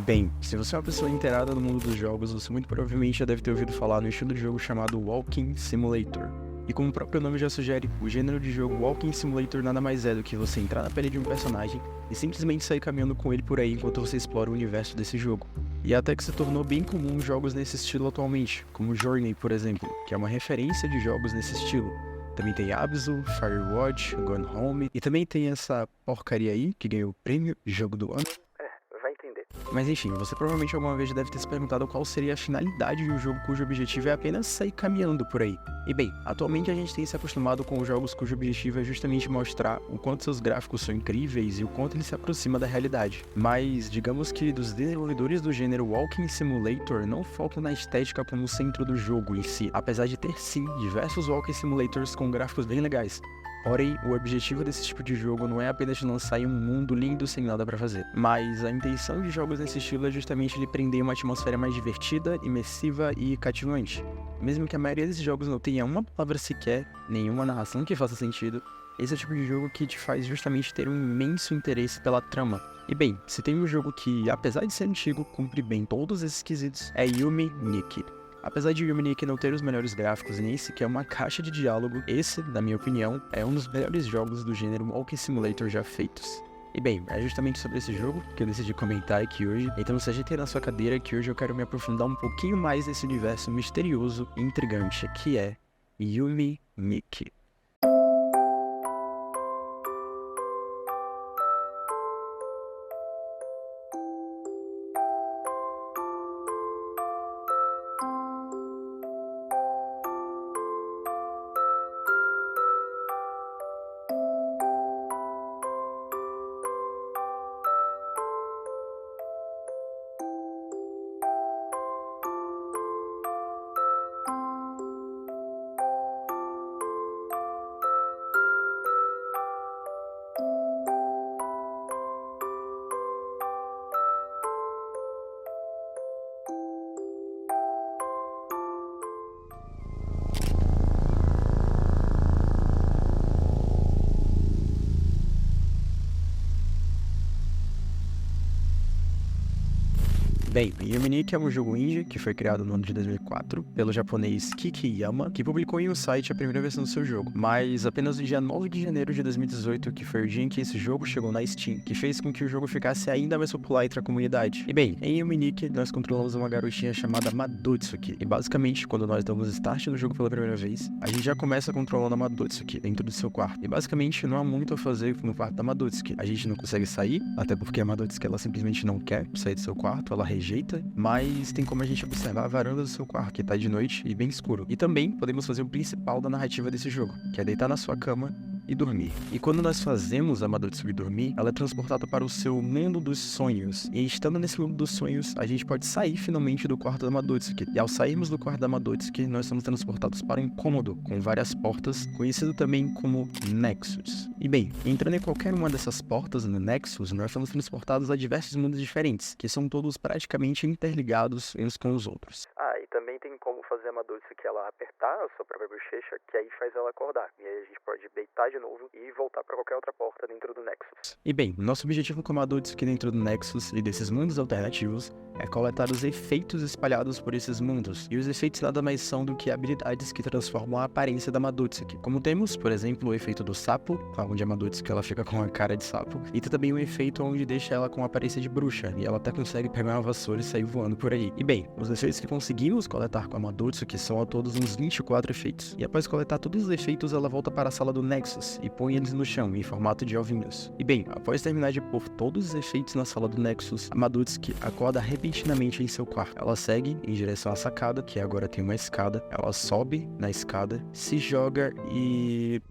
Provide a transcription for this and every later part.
Bem, se você é uma pessoa inteirada no mundo dos jogos, você muito provavelmente já deve ter ouvido falar no estilo de jogo chamado Walking Simulator. E como o próprio nome já sugere, o gênero de jogo Walking Simulator nada mais é do que você entrar na pele de um personagem e simplesmente sair caminhando com ele por aí enquanto você explora o universo desse jogo. E até que se tornou bem comum jogos nesse estilo atualmente, como Journey, por exemplo, que é uma referência de jogos nesse estilo. Também tem Abzu, Firewatch, Gone Home, e também tem essa porcaria aí, que ganhou o prêmio Jogo do Ano. Vai entender. Mas enfim, você provavelmente alguma vez já deve ter se perguntado qual seria a finalidade de um jogo cujo objetivo é apenas sair caminhando por aí. E bem, atualmente a gente tem se acostumado com os jogos cujo objetivo é justamente mostrar o quanto seus gráficos são incríveis e o quanto ele se aproxima da realidade. Mas digamos que dos desenvolvedores do gênero Walking Simulator não focam na estética como centro do jogo em si, apesar de ter sim diversos Walking Simulators com gráficos bem legais. Porém, o objetivo desse tipo de jogo não é apenas te lançar em um mundo lindo sem nada pra fazer, mas a intenção de jogos nesse estilo é justamente lhe prender uma atmosfera mais divertida, imersiva e cativante. Mesmo que a maioria desses jogos não tenha uma palavra sequer, nenhuma narração que faça sentido, esse é o tipo de jogo que te faz justamente ter um imenso interesse pela trama. E bem, se tem um jogo que, apesar de ser antigo, cumpre bem todos esses quesitos, é Yume Nikki. Apesar de Yume Nikki não ter os melhores gráficos e nem sequer uma caixa de diálogo, esse, na minha opinião, é um dos melhores jogos do gênero Walking Simulator já feitos. E bem, é justamente sobre esse jogo que eu decidi comentar aqui hoje, então se ajeite na sua cadeira que hoje eu quero me aprofundar um pouquinho mais nesse universo misterioso e intrigante que é Yume Nikki. Bem, Yume Nikki é um jogo indie que foi criado no ano de 2004 pelo japonês Kikiyama, que publicou em um site a primeira versão do seu jogo, mas apenas no dia 9 de janeiro de 2018, que foi o dia em que esse jogo chegou na Steam, que fez com que o jogo ficasse ainda mais popular entre a comunidade. E bem, em Yume Nikki nós controlamos uma garotinha chamada Madotsuki, e basicamente, quando nós damos start no jogo pela primeira vez, a gente já começa controlando a Madotsuki dentro do seu quarto. E basicamente não há muito a fazer no quarto da Madotsuki. A gente não consegue sair, até porque a Madotsuki ela simplesmente não quer sair do seu quarto, ela rejeita, mas tem como a gente observar a varanda do seu quarto, que tá de noite e bem escuro. E também podemos fazer o principal da narrativa desse jogo, que é deitar na sua cama e dormir. E quando nós fazemos a Madotsuki dormir, ela é transportada para o seu mundo dos sonhos. E estando nesse mundo dos sonhos, a gente pode sair finalmente do quarto da Madotsuki. E ao sairmos do quarto da Madotsuki, nós somos transportados para um cômodo com várias portas, conhecido também como Nexus. E bem, entrando em qualquer uma dessas portas no Nexus, nós somos transportados a diversos mundos diferentes, que são todos praticamente interligados uns com os outros. E também tem como fazer a Madotsuki ela apertar a sua própria bochecha, que aí faz ela acordar. E aí a gente pode deitar de novo e voltar para qualquer outra porta dentro do Nexus. E bem, nosso objetivo com a Madotsuki dentro do Nexus e desses mundos alternativos é coletar os efeitos espalhados por esses mundos. E os efeitos nada mais são do que habilidades que transformam a aparência da Madotsuki. Como temos, por exemplo, o efeito do sapo, onde a Madotsuki ela fica com a cara de sapo. E tem também o efeito onde deixa ela com a aparência de bruxa. E ela até consegue pegar uma vassoura e sair voando por aí. E bem, os efeitos que conseguimos coletar com a Madotsuki são ao todos uns 24 efeitos. E após coletar todos os efeitos, ela volta para a sala do Nexus e põe eles no chão, em formato de ovinhos. E bem, após terminar de pôr todos os efeitos na sala do Nexus, a Madotsuki acorda repentinamente em seu quarto. Ela segue em direção à sacada, que agora tem uma escada. Ela sobe na escada, se joga e...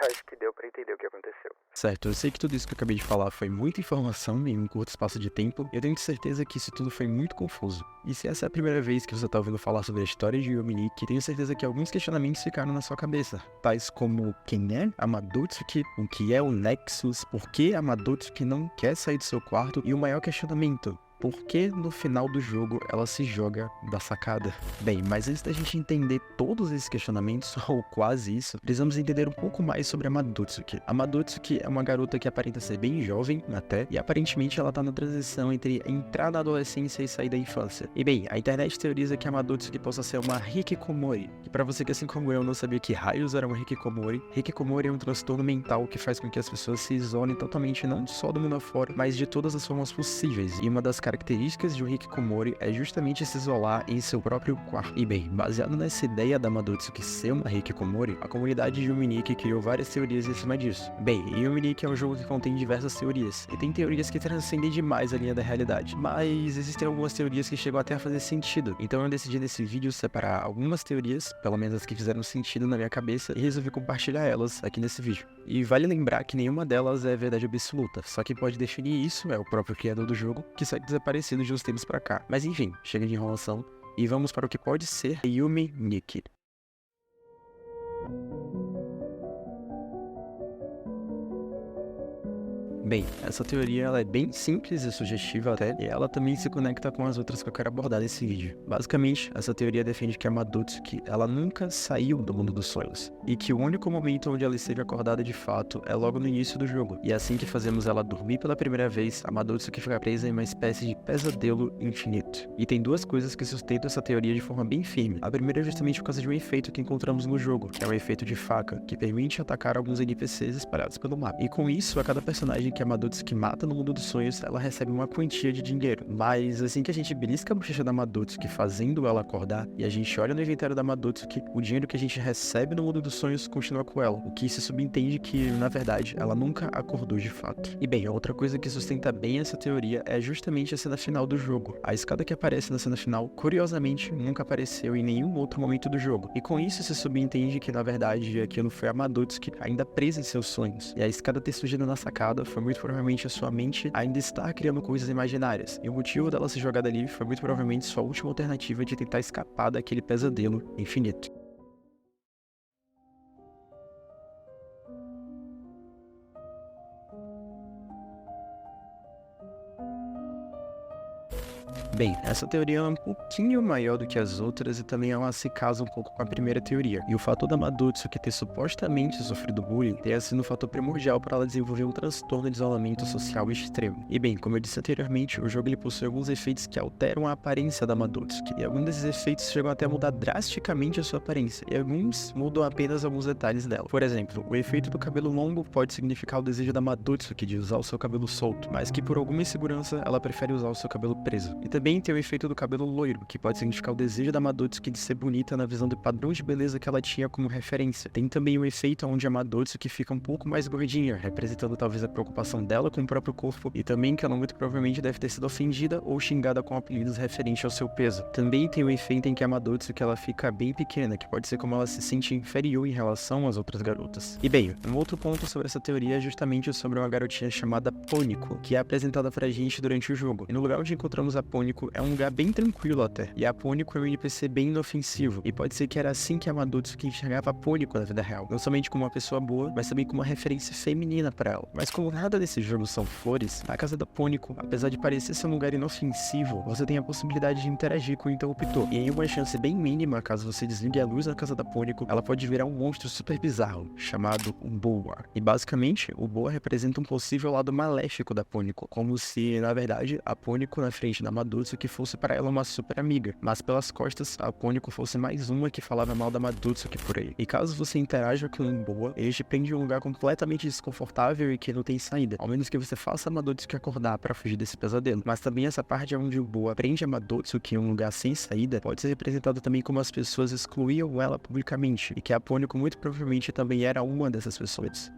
Acho que deu pra pra entender o que aconteceu. Certo, eu sei que tudo isso que eu acabei de falar foi muita informação em um curto espaço de tempo, e eu tenho certeza que isso tudo foi muito confuso. E se essa é a primeira vez que você tá ouvindo falar sobre a história de Yominiki, tenho certeza que alguns questionamentos ficaram na sua cabeça, tais como quem é a Madotsuki, o que é o Nexus, por que a Madotsuki não quer sair do seu quarto, e o maior questionamento: por que no final do jogo ela se joga da sacada? Bem, mas antes da gente entender todos esses questionamentos, ou quase isso, precisamos entender um pouco mais sobre a Madotsuki. A Madotsuki é uma garota que aparenta ser bem jovem, até, e aparentemente ela tá na transição entre entrar na adolescência e sair da infância. E bem, a internet teoriza que a Madotsuki possa ser uma hikikomori, que pra você que assim como eu não sabia que raios era uma hikikomori é um transtorno mental que faz com que as pessoas se isolem totalmente não só do mundo afora, mas de todas as formas possíveis, e uma das características de um hikikomori é justamente se isolar em seu próprio quarto. E bem, baseado nessa ideia da Madotsuki ser uma hikikomori, a comunidade de Yominiki criou várias teorias em cima disso. Bem, Yominiki é um jogo que contém diversas teorias, e tem teorias que transcendem demais a linha da realidade, mas existem algumas teorias que chegam até a fazer sentido, então eu decidi nesse vídeo separar algumas teorias, pelo menos as que fizeram sentido na minha cabeça, e resolvi compartilhar elas aqui nesse vídeo. E vale lembrar que nenhuma delas é verdade absoluta, só quem pode definir isso é o próprio criador do jogo, que segue desaparecido de uns tempos pra cá. Mas enfim, chega de enrolação e vamos para o que pode ser Yominiki. Bem, essa teoria ela é bem simples e sugestiva até, e ela também se conecta com as outras que eu quero abordar nesse vídeo. Basicamente, essa teoria defende que a Madotsuki, ela nunca saiu do mundo dos sonhos, e que o único momento onde ela esteve acordada de fato é logo no início do jogo. E assim que fazemos ela dormir pela primeira vez, a Madotsuki fica presa em uma espécie de pesadelo infinito. E tem duas coisas que sustentam essa teoria de forma bem firme. A primeira é justamente por causa de um efeito que encontramos no jogo, que é o efeito de faca, que permite atacar alguns NPCs espalhados pelo mapa. E com isso, a cada personagem que a Madotsuki mata no mundo dos sonhos, ela recebe uma quantia de dinheiro. Mas assim que a gente belisca a bochecha da Madotsuki fazendo ela acordar, e a gente olha no inventário da Madotsuki, o dinheiro que a gente recebe no mundo dos sonhos continua com ela, o que se subentende que, na verdade, ela nunca acordou de fato. E bem, a outra coisa que sustenta bem essa teoria é justamente a cena final do jogo. A escada que aparece na cena final, curiosamente, nunca apareceu em nenhum outro momento do jogo. E com isso se subentende que, na verdade, aquilo foi a Madotsuki ainda presa em seus sonhos. E a escada ter surgido na sacada foi muito provavelmente a sua mente ainda está criando coisas imaginárias. E o motivo dela se jogar dali foi muito provavelmente sua última alternativa de tentar escapar daquele pesadelo infinito. Bem, essa teoria é um pouquinho maior do que as outras e também ela se casa um pouco com a primeira teoria. E o fator da Madotsuki ter supostamente sofrido bullying tenha sido um fator primordial para ela desenvolver um transtorno de isolamento social extremo. E bem, como eu disse anteriormente, o jogo ele possui alguns efeitos que alteram a aparência da Madotsuki. E alguns desses efeitos chegam até a mudar drasticamente a sua aparência. E alguns mudam apenas alguns detalhes dela. Por exemplo, o efeito do cabelo longo pode significar o desejo da Madotsuki de usar o seu cabelo solto, mas que por alguma insegurança ela prefere usar o seu cabelo preso. E também tem o efeito do cabelo loiro, que pode significar o desejo da Madotsuki de ser bonita na visão do padrão de beleza que ela tinha como referência. Tem também o efeito onde a Madotsuki fica um pouco mais gordinha, representando talvez a preocupação dela com o próprio corpo, e também que ela muito provavelmente deve ter sido ofendida ou xingada com apelidos referentes ao seu peso. Também tem o efeito em que a Madotsuki ela fica bem pequena, que pode ser como ela se sente inferior em relação às outras garotas. E bem, um outro ponto sobre essa teoria é justamente sobre uma garotinha chamada Pônico, que é apresentada pra gente durante o jogo. E no lugar onde encontramos a Pônico é um lugar bem tranquilo até. E a Pônico é um NPC bem inofensivo. E pode ser que era assim que a Madotsuki enxergava a Pônico na vida real. Não somente como uma pessoa boa, mas também como uma referência feminina pra ela. Mas como nada desse jogo são flores, a casa da Pônico, apesar de parecer ser um lugar inofensivo, você tem a possibilidade de interagir com o interruptor. E em uma chance bem mínima, caso você desligue a luz na casa da Pônico, ela pode virar um monstro super bizarro, chamado um Boa. E basicamente, o Boa representa um possível lado maléfico da Pônico, como se, na verdade, a Pônico na frente da Madotsuki que fosse para ela uma super amiga, mas pelas costas a Pônico fosse mais uma que falava mal da Madotsuki por aí. E caso você interaja com um Boa, ele te prende em um lugar completamente desconfortável e que não tem saída, ao menos que você faça a Madotsuki acordar para fugir desse pesadelo. Mas também essa parte onde o Boa prende a Madotsuki em um lugar sem saída pode ser representado também como as pessoas excluíam ela publicamente, e que a Pônico muito provavelmente também era uma dessas pessoas.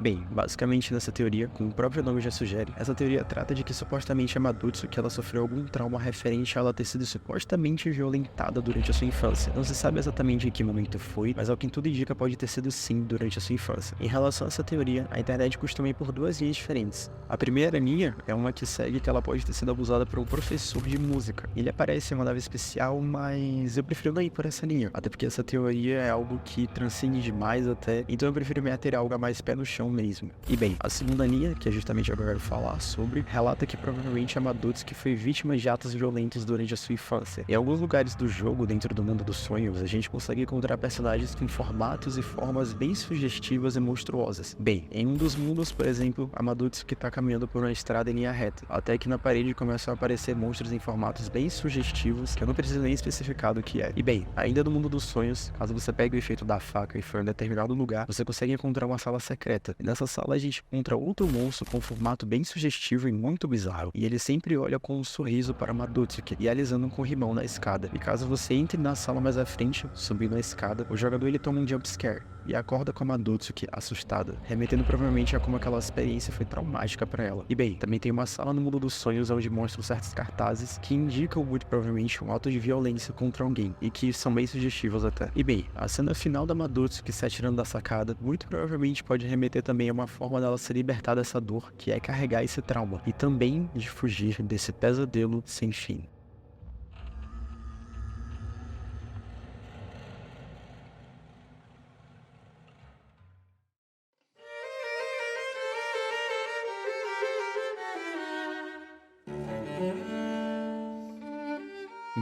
Bem, basicamente nessa teoria, como o próprio nome já sugere, essa teoria trata de que supostamente a Madutsuki ela sofreu algum trauma referente a ela ter sido supostamente violentada durante a sua infância. Não se sabe exatamente em que momento foi, mas ao que tudo indica pode ter sido sim durante a sua infância. Em relação a essa teoria, a internet costuma ir por duas linhas diferentes. A primeira linha é uma que segue que ela pode ter sido abusada por um professor de música. Ele aparece em uma nave especial, mas eu prefiro não ir por essa linha, até porque essa teoria é algo que transcende demais até, então eu prefiro me ater a algo mais pé no chão mesmo. E bem, a segunda linha, que é justamente agora eu quero falar sobre, relata que provavelmente a Madutsuki foi vítima de atos violentos durante a sua infância. Em alguns lugares do jogo, dentro do mundo dos sonhos, a gente consegue encontrar personagens com formatos e formas bem sugestivas e monstruosas. Bem, em um dos mundos, por exemplo, a Madutsuki está caminhando por uma estrada em linha reta, até que na parede começam a aparecer monstros em formatos bem sugestivos, que eu não preciso nem especificar do que é. E bem, ainda no mundo dos sonhos, caso você pegue o efeito da faca e for em determinado lugar, você consegue encontrar uma sala secreta. E nessa sala a gente encontra outro monstro com um formato bem sugestivo e muito bizarro. E ele sempre olha com um sorriso para Madutsuki e alisando com o rimão na escada. E caso você entre na sala mais à frente, subindo a escada, o jogador ele toma um jumpscare e acorda com a Madutsuki assustada, remetendo provavelmente a como aquela experiência foi traumática para ela. E bem, também tem uma sala no mundo dos sonhos onde mostram certos cartazes que indicam muito provavelmente um ato de violência contra alguém e que são bem sugestivos até. E bem, a cena final da Madutsuki se atirando da sacada muito provavelmente pode remeter também a uma forma dela se libertar dessa dor, que é carregar esse trauma, e também de fugir desse pesadelo sem fim.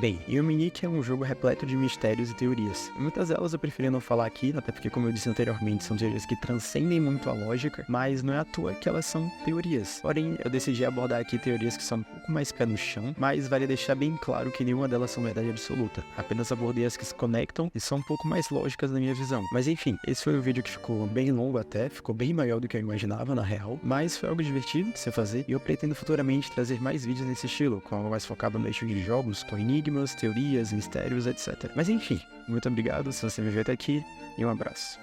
Bem, Yuminiki é um jogo repleto de mistérios e teorias. Muitas delas eu preferi não falar aqui, até porque, como eu disse anteriormente, são teorias que transcendem muito a lógica, mas não é à toa que elas são teorias. Porém, eu decidi abordar aqui teorias que são um pouco mais pé no chão, mas vale deixar bem claro que nenhuma delas são verdade absoluta. Apenas abordei as que se conectam e são um pouco mais lógicas na minha visão. Mas enfim, esse foi um vídeo que ficou bem longo até, ficou bem maior do que eu imaginava na real, mas foi algo divertido de se fazer e eu pretendo futuramente trazer mais vídeos nesse estilo, com algo mais focado no eixo de jogos, com enigmas, teorias, mistérios, etc. Mas enfim, muito obrigado se você me viu até aqui e um abraço.